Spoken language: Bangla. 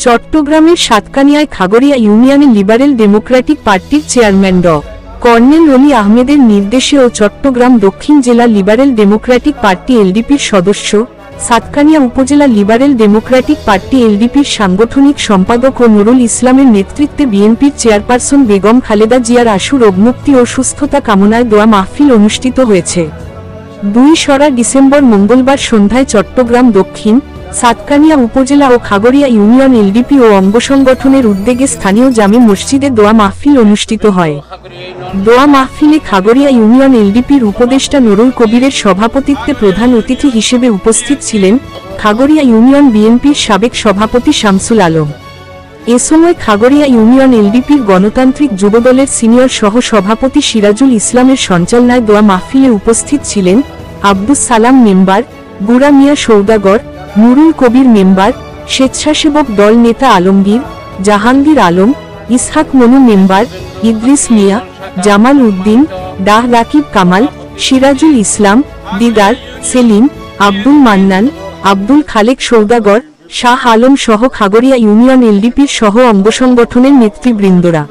চট্টগ্রামের সাতকানিয়ায় খাগড়িয়া ইউনিয়নে লিবারেল ডেমোক্রেটিক পার্টির চেয়ারম্যান ড কর্নেল অলি আহমেদের নির্দেশে ও চট্টগ্রাম দক্ষিণ জেলা লিবারেল ডেমোক্রেটিক পার্টি এলডিপির সদস্য, সাতকানিয়া উপজেলা লিবারেল ডেমোক্রেটিক পার্টি এলডিপির সাংগঠনিক সম্পাদক ও নুরুল ইসলামের নেতৃত্বে বিএনপির চেয়ারপারসন বেগম খালেদা জিয়ার আশু রোগমুক্তি ও সুস্থতা কামনায় দোয়া মাহফিল অনুষ্ঠিত হয়েছে। 2 ডিসেম্বর মঙ্গলবার সন্ধ্যায় চট্টগ্রাম দক্ষিণ, সাতকানিয়া উপজেলা ও খাগড়িয়া ইউনিয়ন এলডিপি ও অঙ্গ সংগঠনের উদ্যোগে স্থানীয় জামে মসজিদে দোয়া মাহফিল অনুষ্ঠিত হয়। দোয়া মাহফিলে খাগড়িয়া ইউনিয়ন এলডিপির উপদেষ্টা নুরুল কবিরের সভাপতিত্বে প্রধান অতিথি হিসেবে উপস্থিত ছিলেন খাগড়িয়া ইউনিয়ন বিএনপির সাবেক সভাপতি শামসুল আলম। এ সময় খাগড়িয়া ইউনিয়ন এলডিপির গণতান্ত্রিক যুবদলের সিনিয়র সহ সভাপতি সিরাজুল ইসলামের সঞ্চালনায় দোয়া মাহফিলে উপস্থিত ছিলেন আব্দুস সালাম মেম্বার, বুড়া মিয়া সৌদাগর, নুরুল কবির মেম্বার, স্বেচ্ছাসেবক দল নেতা আলমগীর, জাহাঙ্গীর আলম, ইসহাক মনু মেম্বার, ইদ্রিস মিয়া, জামাল উদ্দিন, ডাহ রাকিব কামাল, সিরাজুল ইসলাম, দিদার, সেলিম, আব্দুল মান্নান, আব্দুল খালেক সৌদাগর, শাহ আলম সহ খাগড়িয়া ইউনিয়ন এলডিপির সহ অঙ্গ সংগঠনের নেতৃবৃন্দরা।